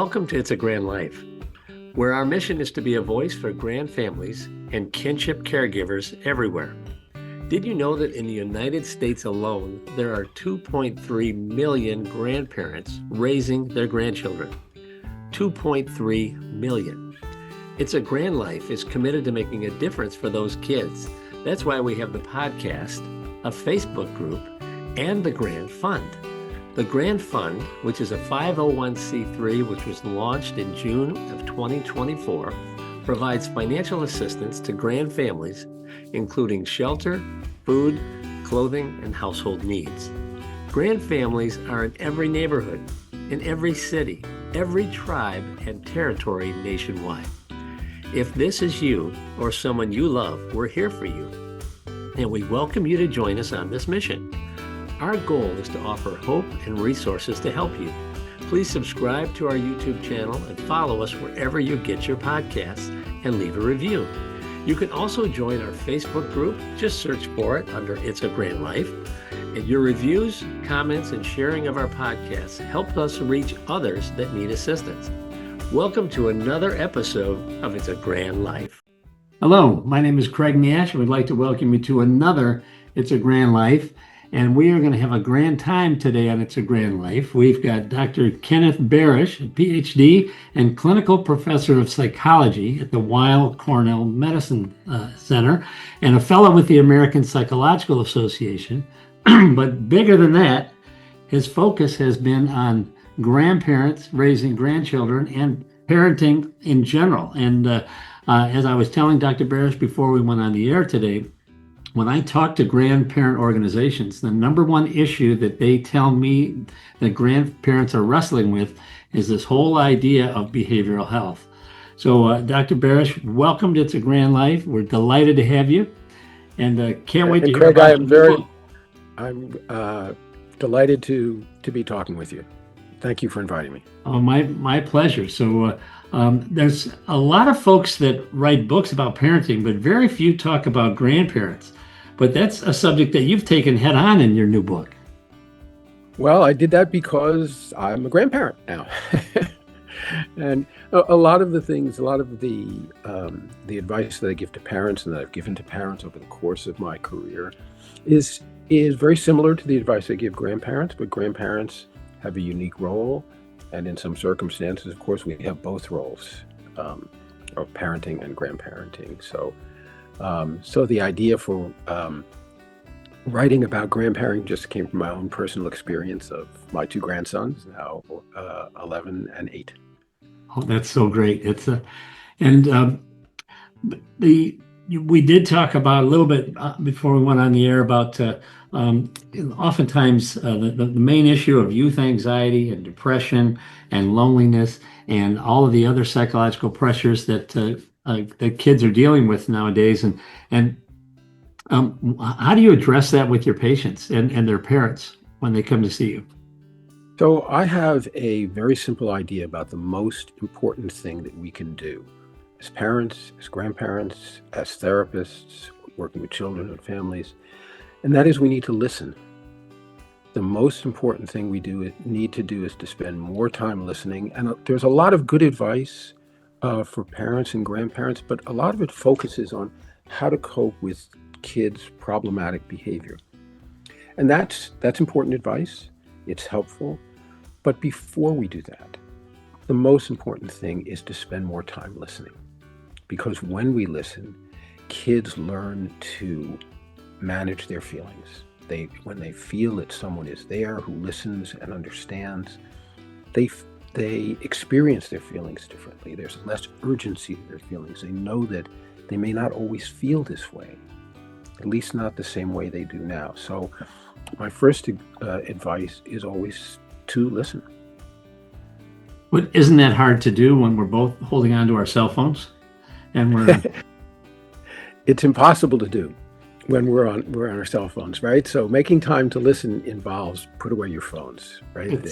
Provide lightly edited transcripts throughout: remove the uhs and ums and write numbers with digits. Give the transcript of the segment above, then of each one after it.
Welcome to It's a Grand Life, where our mission is to be a voice for grand families and kinship caregivers everywhere. Did you know that in the United States alone, there are 2.3 million grandparents raising their grandchildren? 2.3 million. It's a Grand Life is committed to making a difference for those kids. That's why we have the podcast, a Facebook group, and the Grand Fund. The Grand Fund, which is a 501c3 which was launched in June of 2024, provides financial assistance to grand families, including shelter, food, clothing, and household needs. Grand families are in every neighborhood, in every city, every tribe, and territory nationwide. If this is you or someone you love, we're here for you. And we welcome you to join us on this mission. Our goal is to offer hope and resources to help you. Please subscribe to our YouTube channel and follow us wherever you get your podcasts and leave a review. You can also join our Facebook group. Just search for it under It's a Grand Life. And your reviews, comments, and sharing of our podcasts help us reach others that need assistance. Welcome to another episode of It's a Grand Life. Hello, my name is Craig Nash, and we'd like to welcome you to another It's a Grand Life. And we are going to have a grand time today on It's a Grand Life. We've got Dr. Kenneth Barish, a PhD and clinical professor of psychology at the Weill Cornell Medicine Center, and a fellow with the American Psychological Association. But bigger than that, his focus has been on grandparents raising grandchildren and parenting in general. And as I was telling Dr. Barish before we went on the air today, when I talk to grandparent organizations, the number one issue that they tell me that grandparents are wrestling with is this whole idea of behavioral health. So, Dr. Barish, welcome to It's a Grand Life. We're delighted to have you, and can't wait to hear Craig, about I'm delighted to be talking with you. Thank you for inviting me. Oh, my pleasure. So, there's a lot of folks that write books about parenting, but very few talk about grandparents. But that's a subject that you've taken head on in your new book. Well, I did that because I'm a grandparent now. And a lot of the advice that I give to parents and that I've given to parents over the course of my career is very similar to the advice I give grandparents, but grandparents have a unique role. And in some circumstances, of course, we have both roles of parenting and grandparenting. So the idea for writing about grandparenting just came from my own personal experience of my two grandsons, now 11 and 8. Oh, that's so great. We did talk about a little bit before we went on the air about oftentimes the main issue of youth anxiety and depression and loneliness and all of the other psychological pressures that kids are dealing with nowadays. And how do you address that with your patients and their parents when they come to see you? So I have a very simple idea about the most important thing that we can do as parents, as grandparents, as therapists, working with children and families, and that is we need to listen. The most important thing we need to do is to spend more time listening. And there's a lot of good advice for parents and grandparents, but a lot of it focuses on how to cope with kids' problematic behavior. And that's important advice. It's helpful. But before we do that, the most important thing is to spend more time listening. Because when we listen, kids learn to manage their feelings. When they feel that someone is there who listens and understands, they experience their feelings differently. There's less urgency to their feelings. They know that they may not always feel this way, at least not the same way they do now. So my first advice is always to listen. But isn't that hard to do when we're both holding on to our cell phones? And we're It's impossible to do when we're on our cell phones, right? So making time to listen involves put away your phones, right?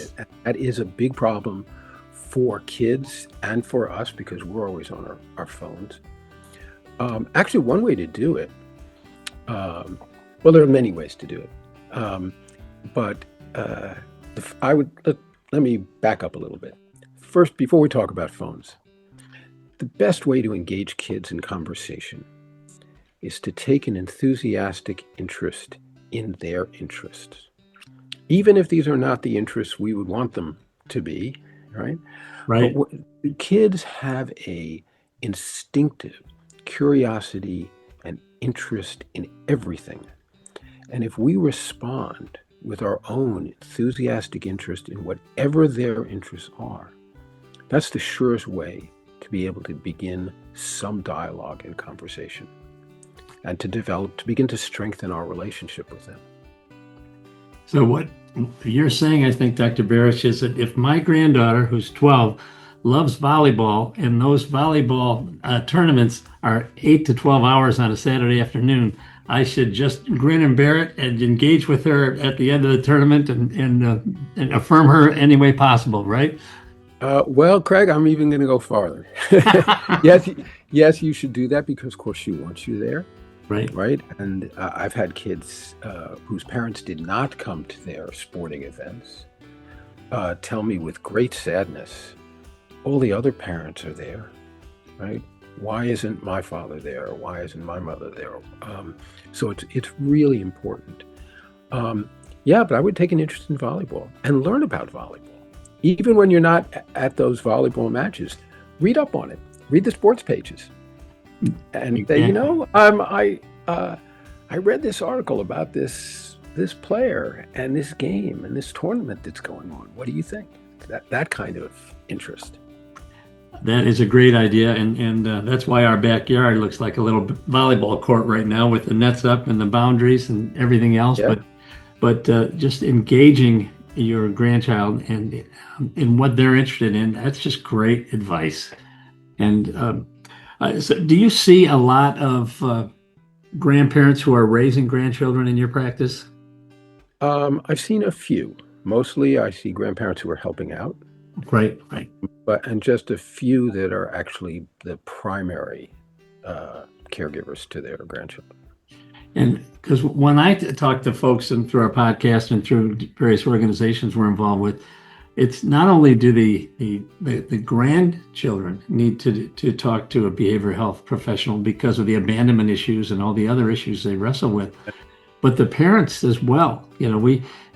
That is a big problem for kids and for us because we're always on our phones. Actually, one way to do it, well, there are many ways to do it, but let me back up a little bit. first, before we talk about phones, the best way to engage kids in conversation is to take an enthusiastic interest in their interests, even if these are not the interests we would want them to be, right? But Right. kids have a instinctive curiosity and interest in everything. And if we respond with our own enthusiastic interest in whatever their interests are, that's the surest way to be able to begin some dialogue and conversation and to begin to strengthen our relationship with them. So what you're saying, I think, Dr. Barish, is that if my granddaughter, who's 12, loves volleyball, and those volleyball tournaments are 8 to 12 hours on a Saturday afternoon, I should just grin and bear it and engage with her at the end of the tournament and affirm her any way possible, right? Well, Craig, I'm even going to go farther. Yes, you should do that because, of course, she wants you there. Right. And I've had kids whose parents did not come to their sporting events tell me with great sadness, all the other parents are there, right? Why isn't my father there? Or why isn't my mother there? So it's really important. But I would take an interest in volleyball and learn about volleyball. Even when you're not at those volleyball matches, read up on it. Read the sports pages. And I read this article about this player and this game and this tournament that's going on. What do you think? That kind of interest. That is a great idea, and that's why our backyard looks like a little volleyball court right now with the nets up and the boundaries and everything else. Yeah. But just engaging your grandchild and in what they're interested in, that's just great advice. And so do you see a lot of grandparents who are raising grandchildren in your practice? I've seen a few. Mostly I see grandparents who are helping out. Right. And just a few that are actually the primary caregivers to their grandchildren. And because when I talk to folks and through our podcast and through various organizations we're involved with, it's not only do the grandchildren need to talk to a behavioral health professional because of the abandonment issues and all the other issues they wrestle with, but the parents as well.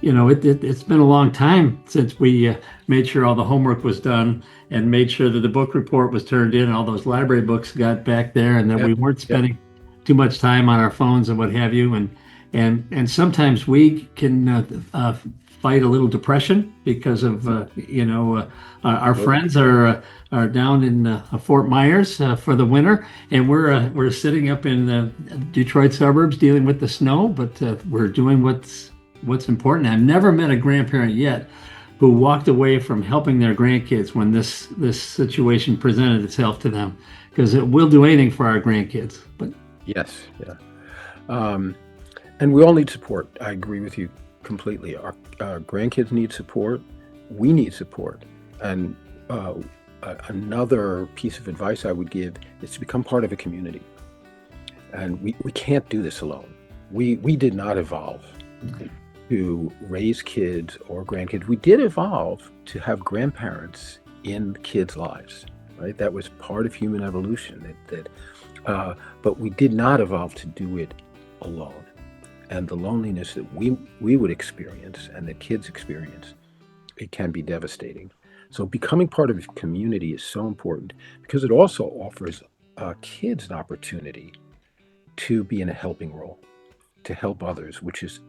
It's been a long time since we made sure all the homework was done and made sure that the book report was turned in and all those library books got back there, and that we weren't spending too much time on our phones and what have you. And sometimes we can fight a little depression because of our friends are down in Fort Myers for the winter, and we're sitting up in the Detroit suburbs dealing with the snow, but we're doing what's important. I've never met a grandparent yet who walked away from helping their grandkids when this situation presented itself to them, because we'll do anything for our grandkids. But yes, and we all need support. I agree with you completely. Our grandkids need support. We need support. And another piece of advice I would give is to become part of a community. And we can't do this alone. We did not evolve to raise kids or grandkids. We did evolve to have grandparents in kids' lives, right? That was part of human evolution. But we did not evolve to do it alone. And the loneliness that we would experience and that kids experience, it can be devastating. So becoming part of a community is so important because it also offers kids an opportunity to be in a helping role, to help others, which is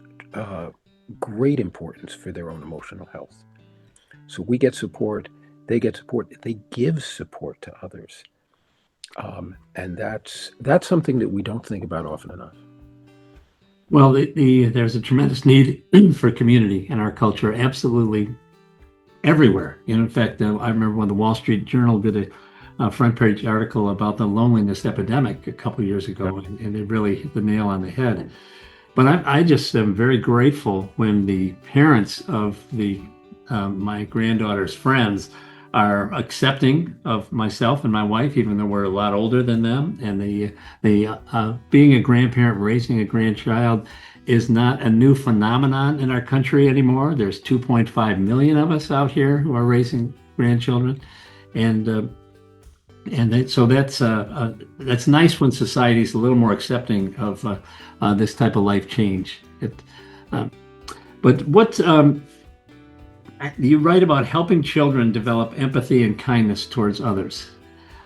great importance for their own emotional health. So we get support, they get support, they give support to others. And that's something that we don't think about often enough. Well, there's a tremendous need for community in our culture, absolutely everywhere. In fact, I remember when the Wall Street Journal did a front page article about the loneliness epidemic a couple of years ago, and it really hit the nail on the head. But I just am very grateful when the parents of my granddaughter's friends are accepting of myself and my wife, even though we're a lot older than them. And being a grandparent, raising a grandchild is not a new phenomenon in our country anymore. There's 2.5 million of us out here who are raising grandchildren, so that's nice when society's a little more accepting of this type of life change. But what you write about helping children develop empathy and kindness towards others.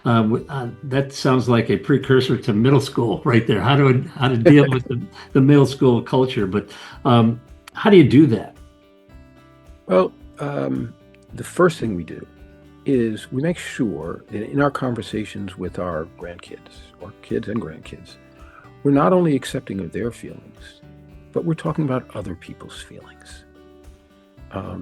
That sounds like a precursor to middle school right there. How to deal with the middle school culture. But how do you do that? Well, the first thing we do is we make sure that in our conversations with our grandkids, or kids and grandkids, we're not only accepting of their feelings, but we're talking about other people's feelings.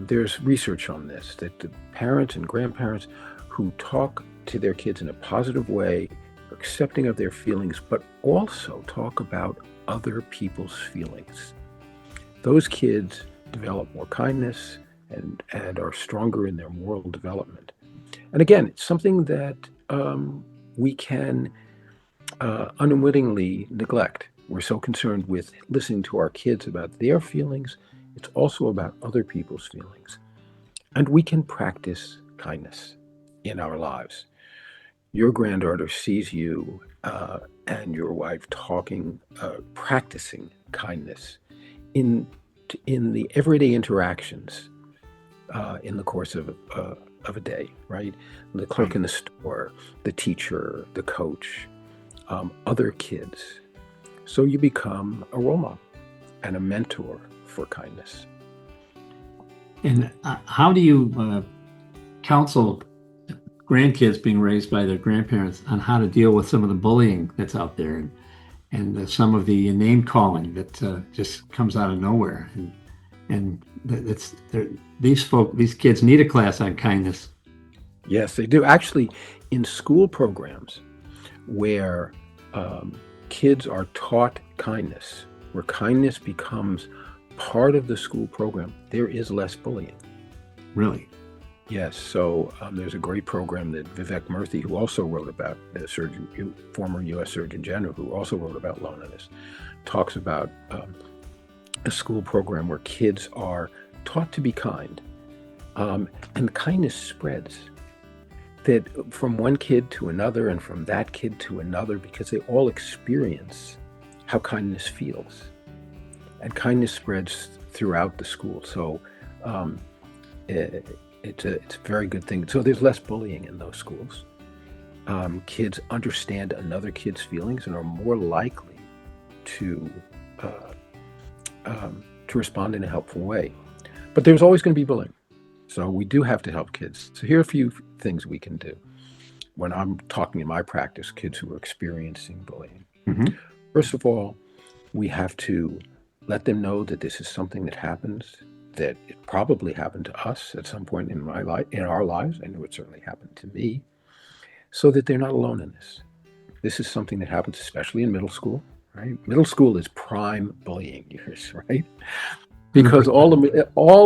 There's research on this, that the parents and grandparents who talk to their kids in a positive way, are accepting of their feelings, but also talk about other people's feelings. Those kids develop more kindness and are stronger in their moral development. And again, it's something that we can unwittingly neglect. We're so concerned with listening to our kids about their feelings. It's also about other people's feelings. And we can practice kindness in our lives. Your granddaughter sees you and your wife practicing kindness in the everyday interactions in the course of a day, right? The clerk in the store, the teacher, the coach, other kids. So you become a role model and a mentor for kindness. And how do you counsel grandkids being raised by their grandparents on how to deal with some of the bullying that's out there and some of the name calling that just comes out of nowhere? And these kids need a class on kindness. Yes, they do. Actually, in school programs where kids are taught kindness, where kindness becomes part of the school program, there is less bullying. Really? Yes. So there's a great program that Vivek Murthy, who also wrote about former U.S. Surgeon General, who also wrote about loneliness, talks about a school program where kids are taught to be kind, and kindness spreads. That from one kid to another and from that kid to another, because they all experience how kindness feels. And kindness spreads throughout the school. So it's a very good thing. So there's less bullying in those schools. Kids understand another kid's feelings and are more likely to respond in a helpful way. But there's always going to be bullying. So we do have to help kids. So here are a few things we can do when I'm talking in my practice, kids who are experiencing bullying. Mm-hmm. First of all, we have to let them know that this is something that happens, that it probably happened to us at some point in our lives. I know it certainly happened to me, so that they're not alone in this. This is something that happens, especially in middle school, right? Middle school is prime bullying years, right? Because all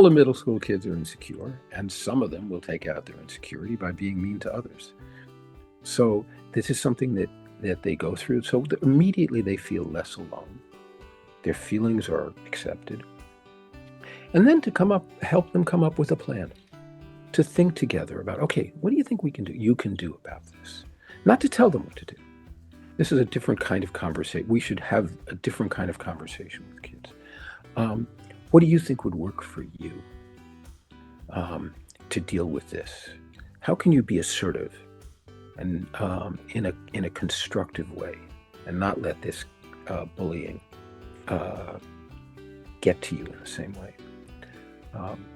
the middle school kids are insecure, and some of them will take out their insecurity by being mean to others. So this is something that they go through. So immediately they feel less alone. Their feelings are accepted. And then help them come up with a plan, to think together about, okay, what do you think you can do about this? Not to tell them what to do. This is a different kind of conversation. We should have a different kind of conversation with kids. What do you think would work for you to deal with this? How can you be assertive and in a constructive way, and not let this bullying get to you in the same way?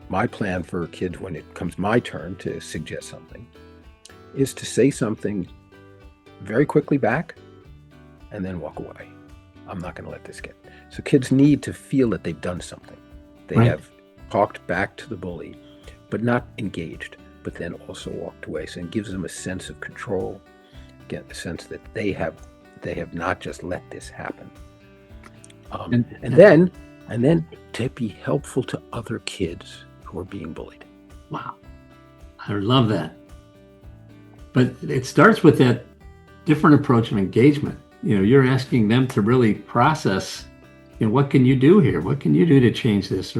My plan for kids when it comes my turn to suggest something is to say something very quickly back and then walk away. I'm not going to let this get. So kids need to feel that they've done something. They Right. have talked back to the bully, but not engaged, but then also walked away. So it gives them a sense of control, get a sense that they have not just let this happen. And then to be helpful to other kids who are being bullied. Wow. I love that. But it starts with that different approach of engagement. You're asking them to really process, what can you do here? What can you do to change this?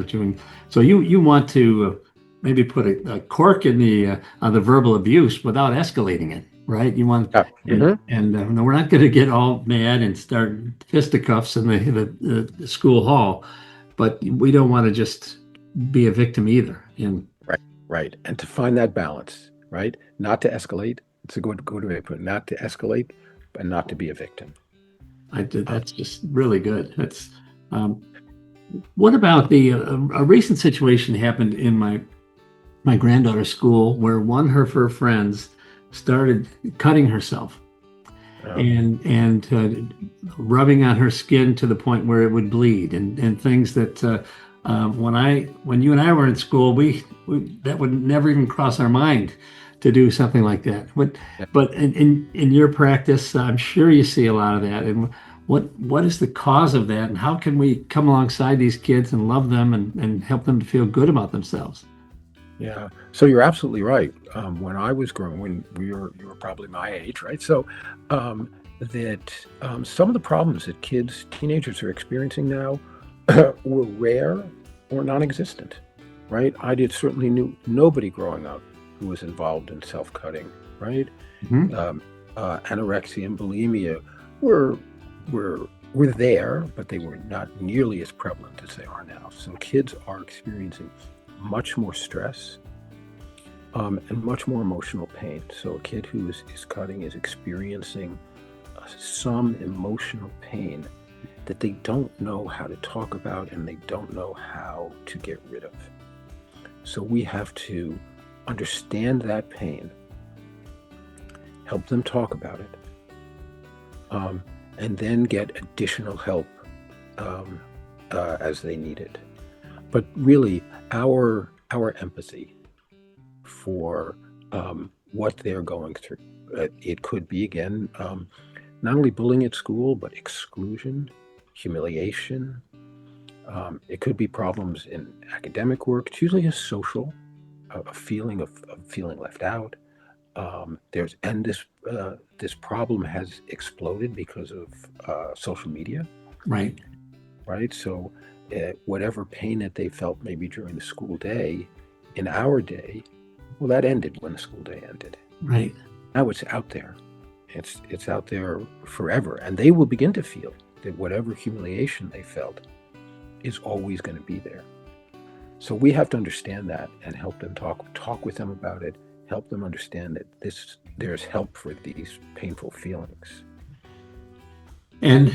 So you want to maybe put a cork in the on the verbal abuse without escalating it, right? You want, Yeah. and no, we're not going to get all mad and start fisticuffs in the school hall, but we don't want to just be a victim either. And Right. And to find that balance, right? Not to escalate. It's a good way to put it. Not to escalate, but not to be a victim. That's just really good. That's what about the a recent situation happened in my granddaughter's school where one of her friends started cutting herself and rubbing on her skin to the point where it would bleed and things that when you and I were in school, we that would never even cross our mind to do something like that. But in your practice, I'm sure you see a lot of that. And what is the cause of that, and how can we come alongside these kids and love them and help them to feel good about themselves? Yeah. So you're absolutely right. When I was growing, when you were probably my age, right? So that some of the problems that teenagers are experiencing now were rare or non-existent, right? I certainly knew nobody growing up who was involved in self-cutting, right? Anorexia and bulimia were there, but they were not nearly as prevalent as they are now. So kids are experiencing much more stress and much more emotional pain. So a kid who is cutting is experiencing some emotional pain that they don't know how to talk about and they don't know how to get rid of. So we have to understand that pain, help them talk about it, and then get additional help as they need it. But really, our empathy for what they're going through. It could be, again, not only bullying at school, but exclusion, humiliation. It could be problems in academic work. It's usually a social, a feeling of feeling left out. This problem has exploded because of social media. Right. So whatever pain that they felt maybe during the school day, in our day, well, that ended when the school day ended. Right. Now it's out there. It's out there forever. And they will begin to feel that whatever humiliation they felt is always going to be there. So we have to understand that and help them talk with them about it, help them understand that there's help for these painful feelings. And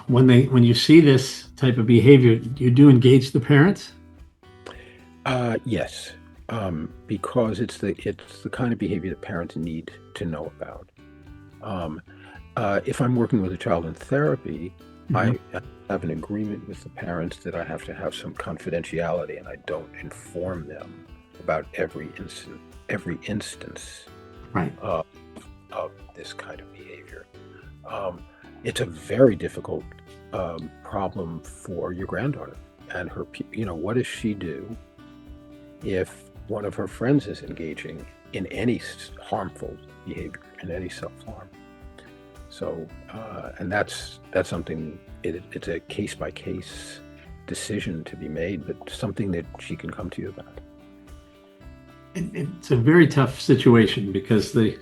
when you see this type of behavior, you do engage the parents? Yes, because it's the kind of behavior that parents need to know about. If I'm working with a child in therapy, I have an agreement with the parents that I have to have some confidentiality, and I don't inform them about every instance Right. of this kind of behavior. It's a very difficult problem for your granddaughter and her. What does she do if one of her friends is engaging in any harmful behavior, in any self-harm? So, and that's something. It's a case-by-case decision to be made, but something that she can come to you about. It's a very tough situation because we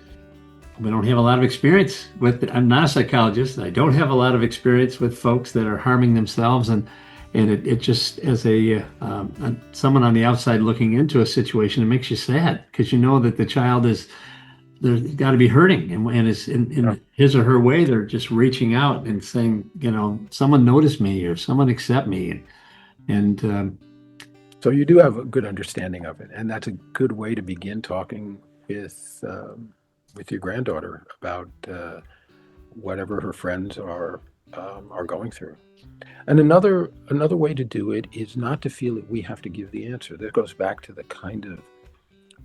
don't have a lot of experience with it. I'm not a psychologist. I don't have a lot of experience with folks that are harming themselves, and it just, as someone on the outside looking into a situation, it makes you sad because you know that the child they're got to be hurting, and is in his or her way, they're just reaching out and saying, someone notice me or someone accept me, and so you do have a good understanding of it, and that's a good way to begin talking with your granddaughter about whatever her friends are going through. And another way to do it is not to feel that we have to give the answer. That goes back to the kind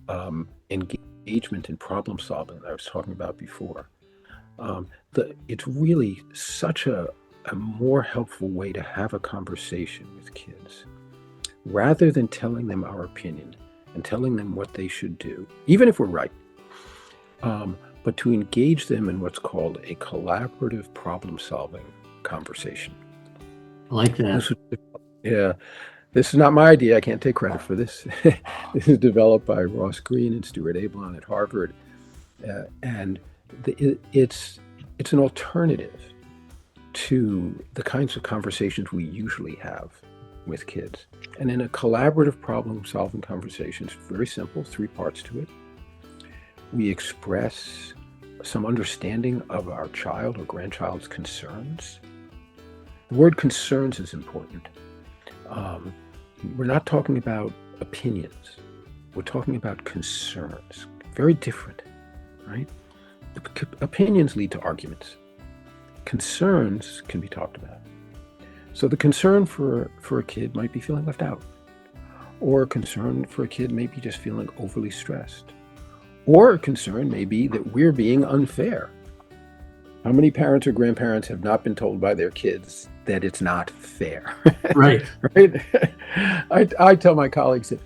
of engagement in problem solving that I was talking about before. It's really such a more helpful way to have a conversation with kids, rather than telling them our opinion and telling them what they should do, even if we're right. But to engage them in what's called a collaborative problem-solving conversation. I like that. This is not my idea. I can't take credit for this. This is developed by Ross Green and Stuart Ablon at Harvard, and it's an alternative to the kinds of conversations we usually have with kids. And in a collaborative problem-solving conversation, it's very simple, 3 parts to it. We express some understanding of our child or grandchild's concerns. The word concerns is important. We're not talking about opinions. We're talking about concerns. Very different, right? Opinions lead to arguments. Concerns can be talked about. So the concern for a kid might be feeling left out, or a concern for a kid may be just feeling overly stressed, or a concern may be that we're being unfair. How many parents or grandparents have not been told by their kids that it's not fair? Right. Right? I tell my colleagues that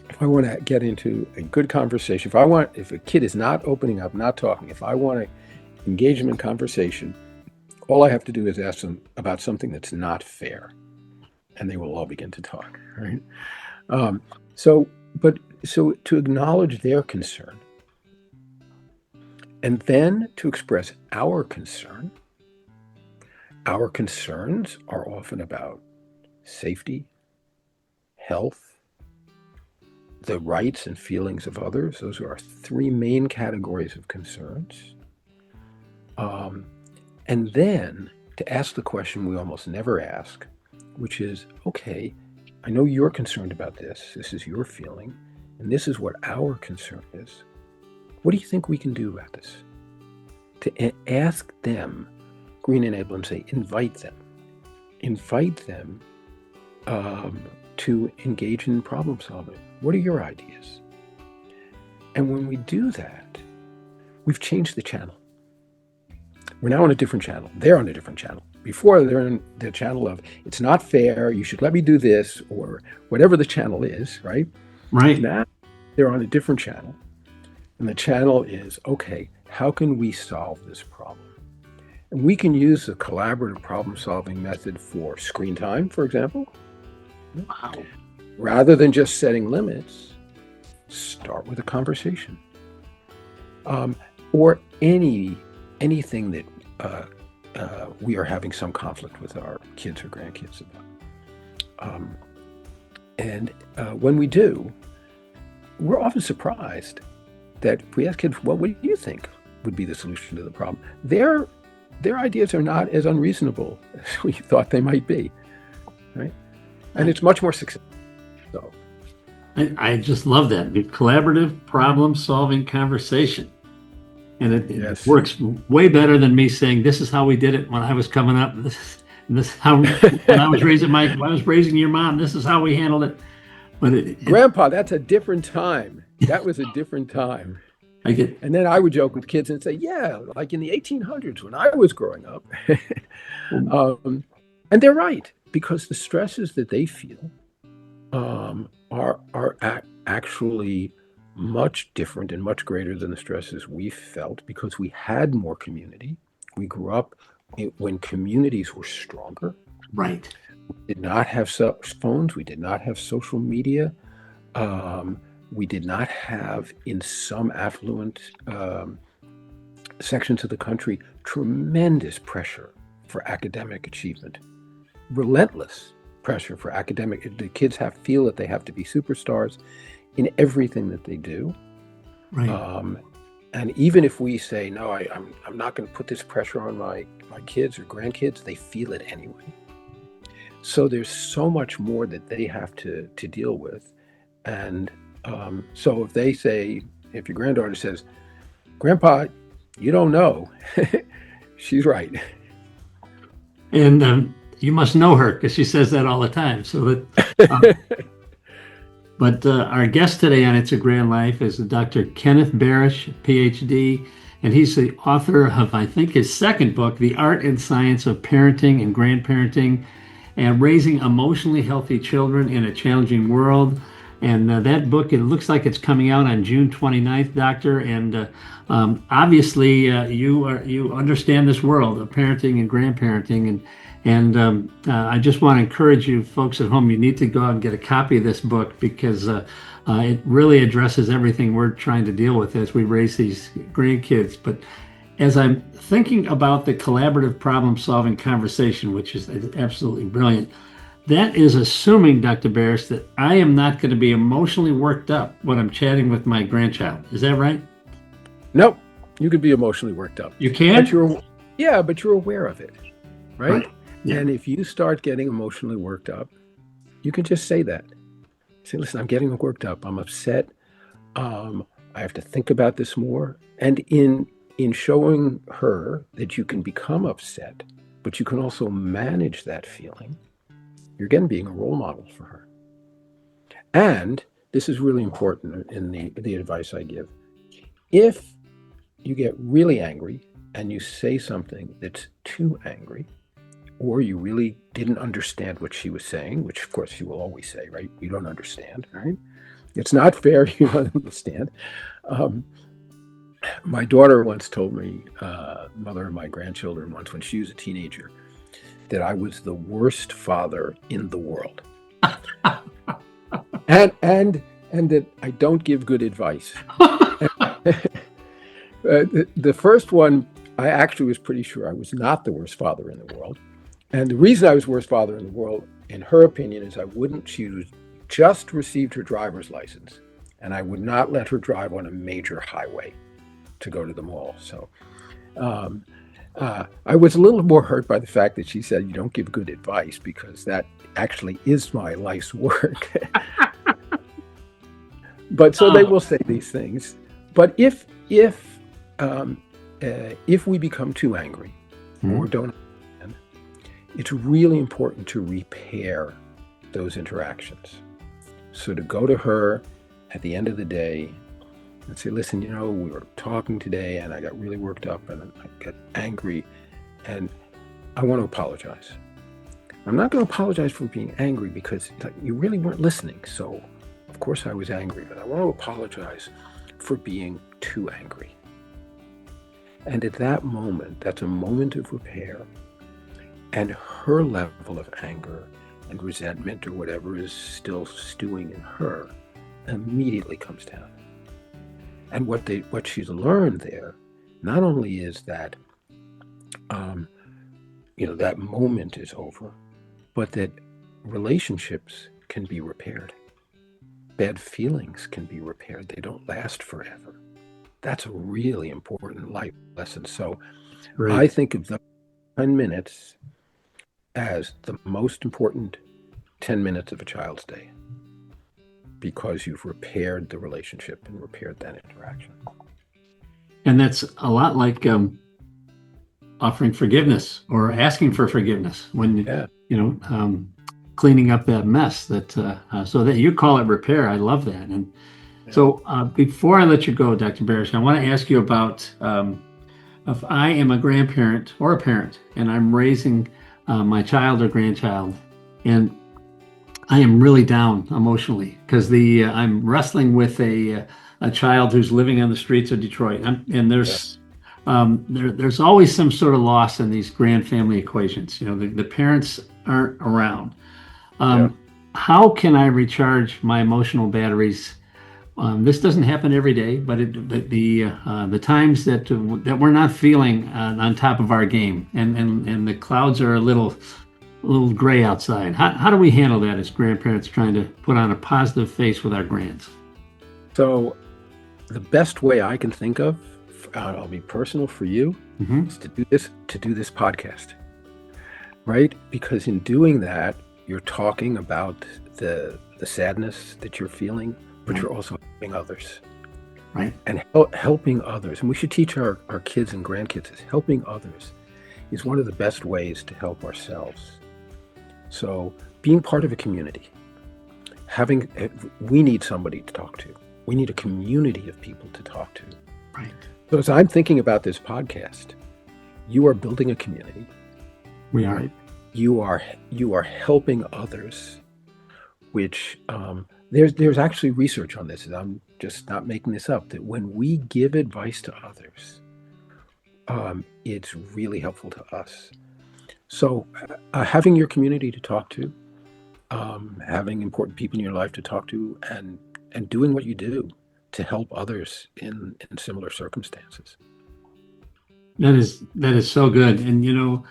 if I want to get into a good conversation, if a kid is not opening up, not talking, if I want to engage them in conversation, all I have to do is ask them about something that's not fair, and they will all begin to talk, right? So to acknowledge their concern, and then to express our concern. Our concerns are often about safety, health, the rights and feelings of others. Those are our 3 main categories of concerns. And then to ask the question we almost never ask, which is, okay, I know you're concerned about this. This is your feeling, and this is what our concern is. What do you think we can do about this? To ask them, Green and Ablon say, invite them to engage in problem solving. What are your ideas? And when we do that, we've changed the channel. We're now on a different channel. They're on a different channel. Before, they're in the channel of, it's not fair, you should let me do this, or whatever the channel is, right? Right. Now, they're on a different channel. And the channel is, okay, how can we solve this problem? And we can use the collaborative problem-solving method for screen time, for example. Wow. Rather than just setting limits, start with a conversation. Or anything that we are having some conflict with our kids or grandkids about. And when we do, we're often surprised that if we ask kids, well, what do you think would be the solution to the problem? Their ideas are not as unreasonable as we thought they might be, right? And it's much more successful. So, I just love that. The collaborative problem-solving conversation. And it works way better than me saying, this is how we did it when I was coming up. This how when I was raising your mom, this is how we handled it. But Grandpa, that's a different time. That was a different time. And then I would joke with kids and say, yeah, like in the 1800s when I was growing up. And they're right, because the stresses that they feel are actually much different and much greater than the stresses we felt, because we had more community. We grew up when communities were stronger. Right. We did not have phones. We did not have social media. We did not have, in some affluent sections of the country, tremendous pressure for academic achievement. Relentless pressure for academic. The kids feel that they have to be superstars in everything that they do. Right. And even if we say, no, I'm not going to put this pressure on my kids or grandkids, they feel it anyway. So there's so much more that they have to deal with. And so if your granddaughter says, Grandpa, you don't know, she's right. And you must know her, because she says that all the time. So that, but our guest today on It's a Grand Life is Dr. Kenneth Barish, PhD, and he's the author of, I think, his second book, The Art and Science of Parenting and Grandparenting and Raising Emotionally Healthy Children in a Challenging World. And that book, it looks like it's coming out on June 29th, Doctor. And obviously, you understand this world of parenting and grandparenting, And I just want to encourage you folks at home, you need to go out and get a copy of this book because it really addresses everything we're trying to deal with as we raise these grandkids. But as I'm thinking about the collaborative problem-solving conversation, which is absolutely brilliant, that is assuming, Dr. Barish, that I am not going to be emotionally worked up when I'm chatting with my grandchild. Is that right? Nope. You could be emotionally worked up. You can? But you're aware of it, right? Yeah. And if you start getting emotionally worked up, you can just say that. Say, listen, I'm getting worked up. I'm upset. I have to think about this more. And in showing her that you can become upset, but you can also manage that feeling, you're again being a role model for her. And this is really important in the advice I give. If you get really angry and you say something that's too angry, or you really didn't understand what she was saying, which of course you will always say, right? You don't understand, right? It's not fair, you don't understand. My daughter once told me, mother of my grandchildren once when she was a teenager, that I was the worst father in the world. and that I don't give good advice. The first one, I actually was pretty sure I was not the worst father in the world. And the reason I was worst father in the world, in her opinion, is she was just received her driver's license, and I would not let her drive on a major highway to go to the mall. So I was a little more hurt by the fact that she said, you don't give good advice, because that actually is my life's work. But so they will say these things. But if we become too angry or don't understand, it's really important to repair those interactions. So to go to her at the end of the day and say, listen, we were talking today and I got really worked up and I got angry and I want to apologize. I'm not going to apologize for being angry because you really weren't listening. So of course I was angry, but I want to apologize for being too angry. And at that moment, that's a moment of repair, and her level of anger and resentment or whatever is still stewing in her immediately comes down. And what she's learned there, not only is that, that moment is over, but that relationships can be repaired. Bad feelings can be repaired. They don't last forever. That's a really important life lesson. So right. I think of the 10 minutes as the most important 10 minutes of a child's day, because you've repaired the relationship and repaired that interaction. And that's a lot like offering forgiveness or asking for forgiveness when, cleaning up that mess so that you call it repair. I love that. And so before I let you go, Dr. Barish, I want to ask you about if I am a grandparent or a parent and I'm raising my child or grandchild, and I am really down emotionally because I'm wrestling with a child who's living on the streets of Detroit, and there's always some sort of loss in these grand family equations. The parents aren't around. How can I recharge my emotional batteries? This doesn't happen every day, but the times that we're not feeling on top of our game, and the clouds are a little gray outside. How do we handle that as grandparents trying to put on a positive face with our grands? So the best way I can think of, I'll be personal for you, is to do this podcast, right? Because in doing that, you're talking about the sadness that you're feeling, but you're also helping others, right? And helping others. And we should teach our kids and grandkids is helping others is one of the best ways to help ourselves. So being part of a community, we need somebody to talk to. We need a community of people to talk to. Right. So as I'm thinking about this podcast, you are building a community. We are. Right? You are helping others, which there's actually research on this, and I'm just not making this up, that when we give advice to others, it's really helpful to us. So having your community to talk to, having important people in your life to talk to, and doing what you do to help others in similar circumstances. That is so good. And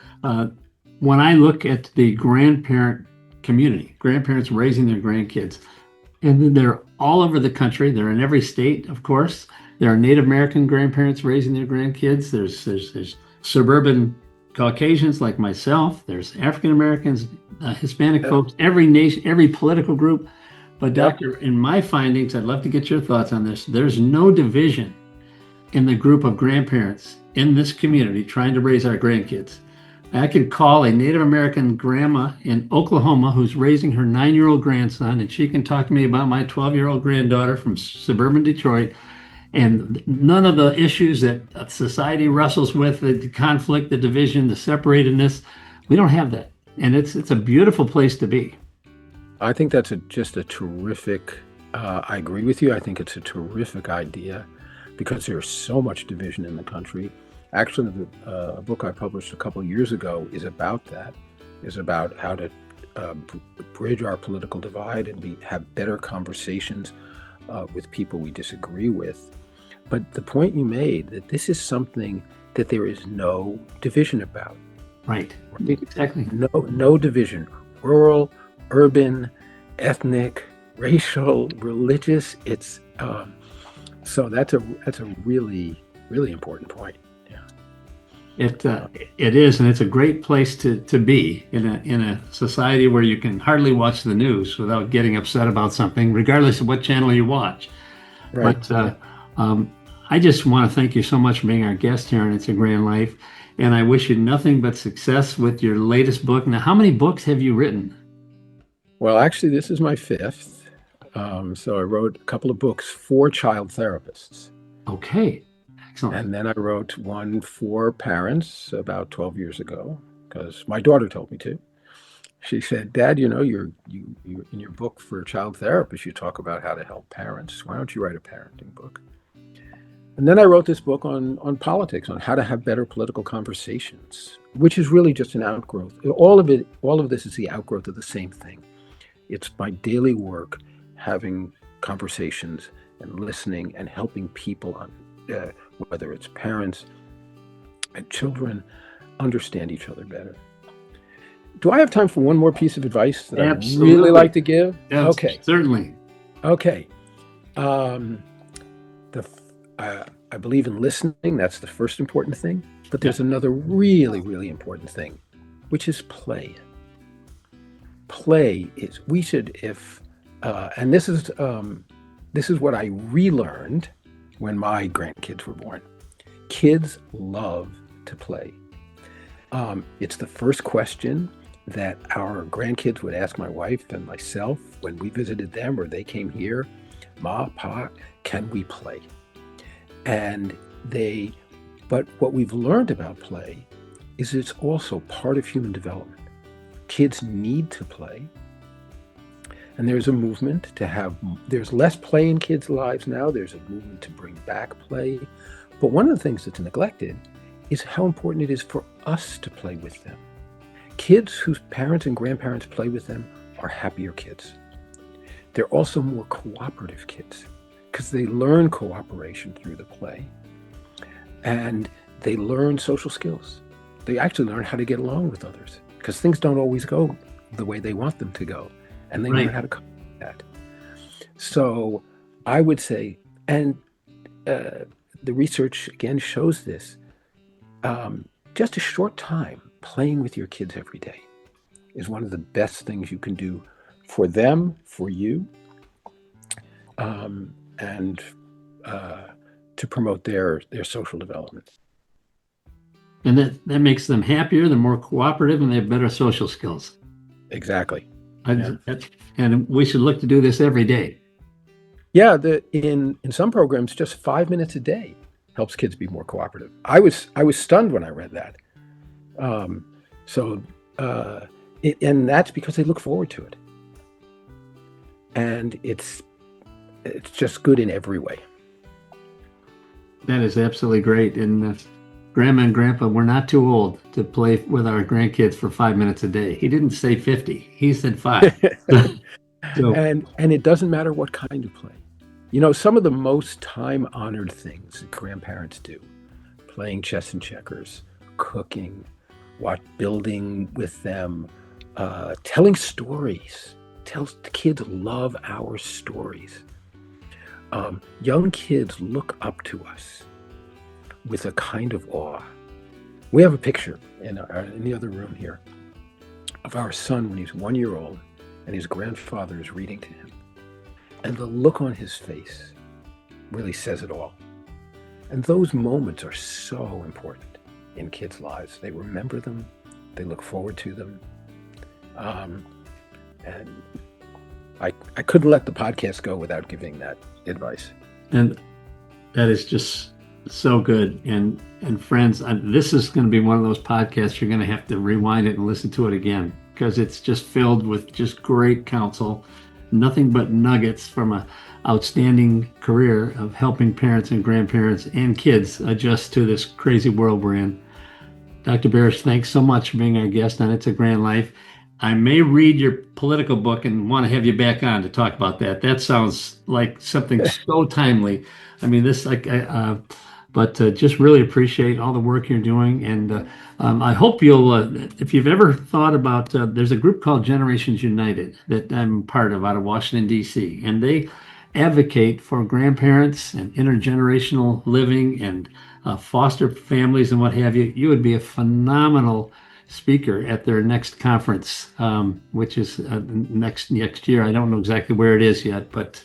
when I look at the grandparent community, grandparents raising their grandkids, and then they're all over the country. They're in every state, of course. There are Native American grandparents raising their grandkids. There's suburban Caucasians like myself. There's African Americans, Hispanic Yeah. folks, every nation, every political group. But Yeah. doctor, in my findings, I'd love to get your thoughts on this. There's no division in the group of grandparents in this community trying to raise our grandkids. I could call a Native American grandma in Oklahoma who's raising her 9-year-old grandson, and she can talk to me about my 12-year-old granddaughter from suburban Detroit. And none of the issues that society wrestles with, the conflict, the division, the separatedness, we don't have that. And it's a beautiful place to be. I think that's just a terrific, I agree with you. I think it's a terrific idea because there's so much division in the country. Actually, the book I published a couple of years ago is about that, is about how to bridge our political divide and have better conversations with people we disagree with. But the point you made, that this is something that there is no division about. Right. Exactly. No division. Rural, urban, ethnic, racial, religious. It's so that's a really, really important point. It is, and it's a great place to be in a society where you can hardly watch the news without getting upset about something, regardless of what channel you watch. Right. But I just want to thank you so much for being our guest here on It's a Grand Life, and I wish you nothing but success with your latest book. Now, how many books have you written? Well, actually, this is my fifth. So I wrote a couple of books for child therapists. Okay. Excellent. And then I wrote one for parents about 12 years ago because my daughter told me to. She said, "Dad, you in your book for child therapists, you talk about how to help parents. Why don't you write a parenting book?" And then I wrote this book on politics, on how to have better political conversations, which is really just an outgrowth. All of this is the outgrowth of the same thing. It's my daily work, having conversations and listening and helping people whether it's parents and children, understand each other better. Do I have time for one more piece of advice that Absolutely. I really like to give? Yes, Okay. certainly. Okay. I believe in listening. That's the first important thing. But there's another really, really important thing, which is play. Play is, we should, and this is what I relearned when my grandkids were born. Kids love to play. It's the first question that our grandkids would ask my wife and myself when we visited them or they came here. Ma, Pa, can we play? But what we've learned about play is it's also part of human development. Kids need to play. And there's a movement there's less play in kids' lives now. There's a movement to bring back play. But one of the things that's neglected is how important it is for us to play with them. Kids whose parents and grandparents play with them are happier kids. They're also more cooperative kids because they learn cooperation through the play. And they learn social skills. They actually learn how to get along with others because things don't always go the way they want them to go. And they learn how to cope with that. So I would say, and the research again shows this, just a short time playing with your kids every day is one of the best things you can do for them, for you, and to promote their social development. And that makes them happier, they're more cooperative, and they have better social skills. Exactly. And we should look to do this every day. Yeah, in some programs, just 5 minutes a day helps kids be more cooperative. I was stunned when I read that. And that's because they look forward to it. And it's just good in every way. That is absolutely great. And Grandma and Grandpa, we're not too old to play with our grandkids for 5 minutes a day. He didn't say 50. He said 5. So, And it doesn't matter what kind of play. You know, some of the most time-honored things that grandparents do, playing chess and checkers, cooking, building with them, telling stories. The kids love our stories. Young kids look up to us with a kind of awe. We have a picture in the other room here of our son when he's 1 year old and his grandfather is reading to him. And the look on his face really says it all. And those moments are so important in kids' lives. They remember them, they look forward to them. And I couldn't let the podcast go without giving that advice. and that is just so good. And friends, this is going to be one of those podcasts you're going to have to rewind it and listen to it again, because it's just filled with just great counsel, nothing but nuggets from an outstanding career of helping parents and grandparents and kids adjust to this crazy world we're in. Dr. Barish, thanks so much for being our guest on It's a Grand Life. I may read your political book and want to have you back on to talk about that. That sounds like something so timely. I mean, but just really appreciate all the work you're doing. And I hope you'll, if you've ever thought about, there's a group called Generations United that I'm part of out of Washington, D.C. And they advocate for grandparents and intergenerational living and foster families and what have you. You would be a phenomenal speaker at their next conference, which is next year. I don't know exactly where it is yet, but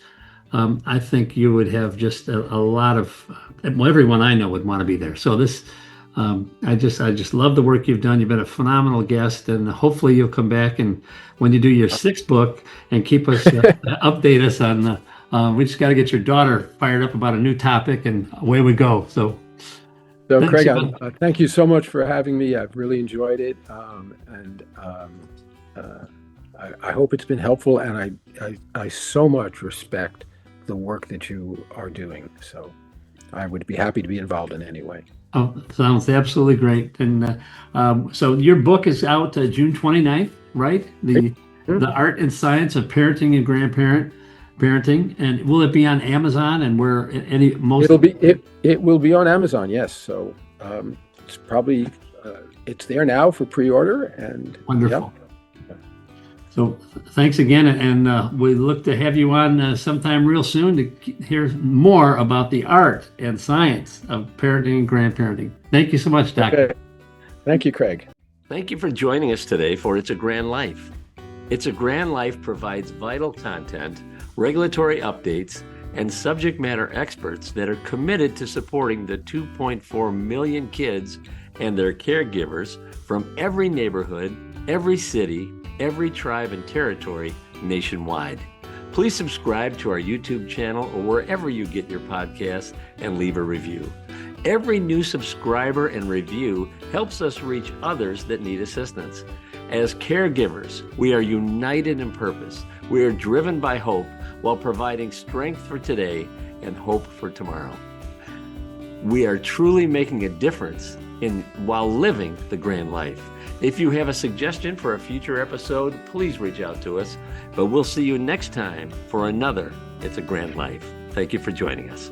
I think you would have just a lot of, everyone I know would want to be there. So this, I just love the work you've done. You've been a phenomenal guest, and hopefully you'll come back and when you do your 6th book and keep us, update us on, we just got to get your daughter fired up about a new topic, and away we go. So Craig, thank you so much for having me. I've really enjoyed it. I hope it's been helpful, and I so much respect the work that you are doing. So I would be happy to be involved in any way. Oh, sounds absolutely great. And so your book is out June 29th, right? The Art and Science of Parenting and Parenting. And will it be on Amazon and where It will be on Amazon, yes. So it's probably it's there now for pre-order. And wonderful. Yeah. So thanks again, and we look to have you on sometime real soon to hear more about the art and science of parenting and grandparenting. Thank you so much, Doctor. Okay. Thank you, Craig. Thank you for joining us today for It's a Grand Life. It's a Grand Life provides vital content, regulatory updates, and subject matter experts that are committed to supporting the 2.4 million kids and their caregivers from every neighborhood, every city, every tribe and territory nationwide. Please subscribe to our YouTube channel or wherever you get your podcasts and leave a review. Every new subscriber and review helps us reach others that need assistance. As caregivers, we are united in purpose. We are driven by hope while providing strength for today and hope for tomorrow. We are truly making a difference while living the grand life. If you have a suggestion for a future episode, please reach out to us. But we'll see you next time for another It's a Grand Life. Thank you for joining us.